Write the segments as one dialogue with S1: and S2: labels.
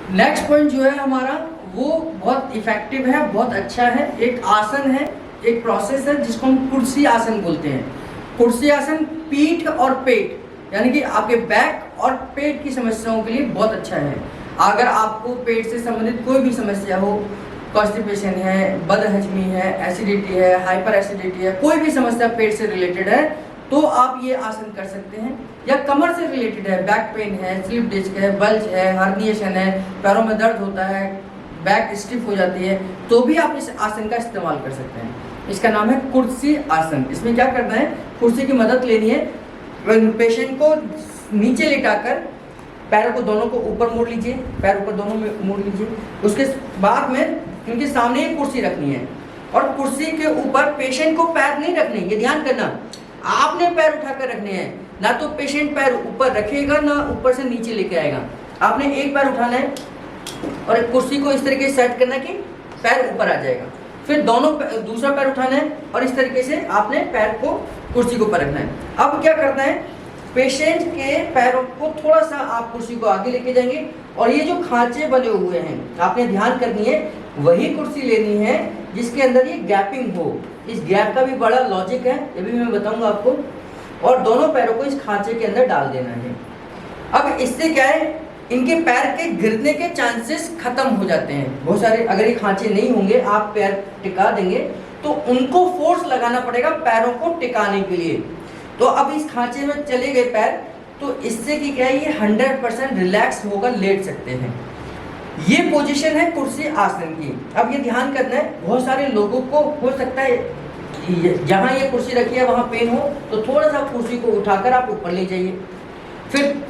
S1: Next point जो है हमारा वो बहुत इफेक्टिव है, बहुत अच्छा है। एक आसन है, एक प्रोसेस है जिसको हम कुर्सी आसन बोलते हैं। कुर्सी आसन पीठ और पेट यानी कि आपके बैक और पेट की समस्याओं के लिए बहुत अच्छा है। अगर आपको पेट से संबंधित कोई भी समस्या हो, कॉन्स्टिपेशन है, बदहजमी है, एसिडिटी है, हाइपर एसिडिटी है, कोई भी समस्या पेट से रिलेटेड है तो आप ये आसन कर सकते हैं। या कमर से रिलेटेड है, बैक पेन है, स्लिप डिस्क है, बल्ज है, हर्निएशन है, पैरों में दर्द होता है, बैक स्टिफ हो जाती है, तो भी आप इस आसन का इस्तेमाल कर सकते हैं। इसका नाम है कुर्सी आसन। इसमें क्या करना है, कुर्सी की मदद लेनी है, पेशेंट को नीचे लेटाकर पैरों को दोनों को ऊपर मोड़ लीजिए, पैर ऊपर दोनों में मोड़ लीजिए। उसके बाद में उनके सामने एक कुर्सी रखनी है और कुर्सी के ऊपर पेशेंट को पैर नहीं रखने, ये ध्यान करना, आपने पैर उठाकर रखने हैं। ना तो पेशेंट पैर ऊपर रखेगा ना ऊपर से नीचे लेके आएगा। आपने एक पैर उठाना है और कुर्सी को इस तरीके से सेट करना कि पैर ऊपर आ जाएगा। फिर दूसरा पैर उठाना है और इस तरीके से आपने पैर को कुर्सी के ऊपर रखना है। अब क्या करना है, पेशेंट के पैरों को थोड़ा सा आप कुर्सी को आगे लेके जाएंगे और ये जो खांचे बने हुए हैं आपने ध्यान करनी है, वही कुर्सी लेनी है जिसके अंदर ये गैपिंग हो। इस गैप का भी बड़ा लॉजिक है, ये भी मैं बताऊंगा आपको। और दोनों पैरों को इस खांचे के अंदर डाल देना है। अब इससे क्या है, इनके पैर के गिरने के चांसेस खत्म हो जाते हैं। बहुत सारे अगर ये खांचे नहीं होंगे, आप पैर टिका देंगे तो उनको फोर्स लगाना पड़ेगा पैरों को टिकाने के लिए। तो अब इस खांचे में चले गए पैर, तो इससे कि क्या है, ये 100% रिलैक्स होकर लेट सकते हैं। ये पोजीशन है कुर्सी आसन की। अब ये ध्यान करना है, बहुत सारे लोगों को हो सकता है जहाँ ये कुर्सी रखी है वहाँ पेन हो, तो थोड़ा सा कुर्सी को उठाकर आप ऊपर ले जाइए, फिर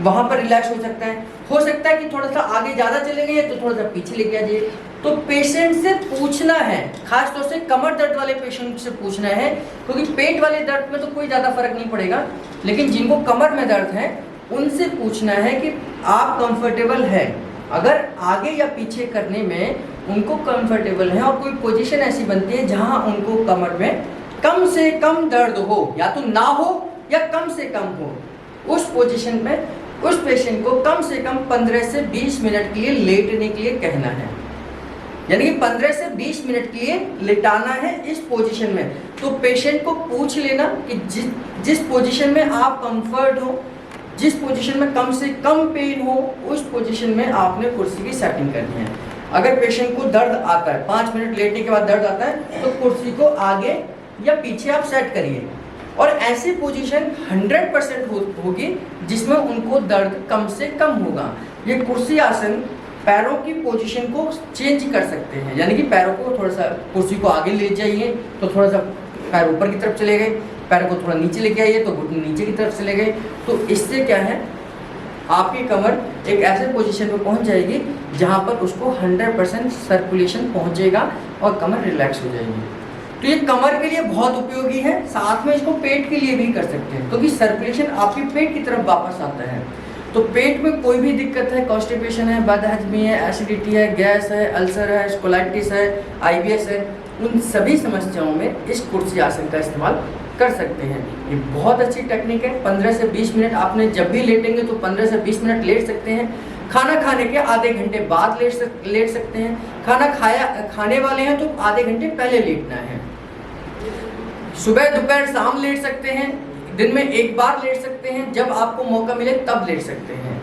S1: वहाँ पर रिलैक्स हो सकता है। हो सकता है कि थोड़ा सा आगे ज़्यादा चले गए तो थोड़ा सा पीछे लेके आ जाइए। तो पेशेंट से पूछना है, खास तौर से कमर दर्द वाले पेशेंट से पूछना है, क्योंकि पेट वाले दर्द में तो कोई ज़्यादा फर्क नहीं पड़ेगा, लेकिन जिनको कमर में दर्द है उनसे पूछना है कि आप कंफर्टेबल है। अगर आगे या पीछे करने में उनको कंफर्टेबल है और कोई पोजीशन ऐसी बनती है जहां उनको कमर में कम से कम दर्द हो, या तो ना हो या कम से कम हो, उस पोजीशन में उस पेशेंट को कम से कम 15 से 20 मिनट के लिए लेटने के लिए कहना है। यानी कि 15 से 20 मिनट के लिए लेटाना है इस पोजीशन में। तो पेशेंट को पूछ लेना कि जिस पोजीशन में आप कंफर्ट हो, जिस पोजीशन में कम से कम पेन हो, उस पोजीशन में आपने कुर्सी की सेटिंग करनी है। अगर पेशेंट को दर्द आता है, 5 मिनट लेटने के बाद दर्द आता है, तो कुर्सी को आगे या पीछे आप सेट करिए और ऐसी पोजीशन 100% होगी जिसमें उनको दर्द कम से कम होगा। ये कुर्सी आसन पैरों की पोजीशन को चेंज कर सकते हैं, यानी कि पैरों को थोड़ा सा कुर्सी को आगे ले जाइए तो थोड़ा सा पैर ऊपर की तरफ चले गए, पैर को थोड़ा नीचे लेके आइए तो घुटने नीचे की तरफ चले गए। तो इससे क्या है, आपकी कमर एक ऐसे पोजीशन पे पहुंच जाएगी जहां पर उसको 100% सर्कुलेशन पहुंचेगा और कमर रिलैक्स हो जाएगी। तो ये कमर के लिए बहुत उपयोगी है, साथ में इसको पेट के लिए भी कर सकते हैं, क्योंकि सर्कुलेशन आपकी पेट की तरफ वापस आता है। तो पेट में कोई भी दिक्कत है, कॉन्स्टिपेशन है, बदहजमी है, एसिडिटी है, गैस है, अल्सर है, स्कोलाइटिस है, IBS है, उन सभी समस्याओं में इस कुर्सी आसन का इस्तेमाल कर सकते हैं। ये बहुत अच्छी टेक्निक है। 15 से 20 मिनट आपने जब भी लेटेंगे तो 15 से 20 मिनट लेट सकते हैं। खाना खाने के आधे घंटे बाद लेट सकते हैं। खाने वाले हैं तो आधे घंटे पहले लेटना है। सुबह दोपहर शाम लेट सकते हैं, दिन में एक बार लेट सकते हैं, जब आपको मौका मिले तब लेट सकते हैं।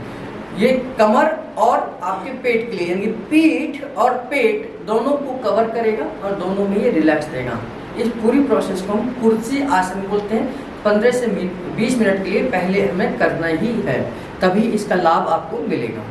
S1: ये कमर और आपके पेट के लिए, यानी पीठ और पेट दोनों को कवर करेगा और दोनों में ये रिलैक्स देगा। इस पूरी प्रोसेस को हम कुर्सी आसन बोलते हैं। 15 से 20 मिनट के लिए पहले हमें करना ही है, तभी इसका लाभ आपको मिलेगा।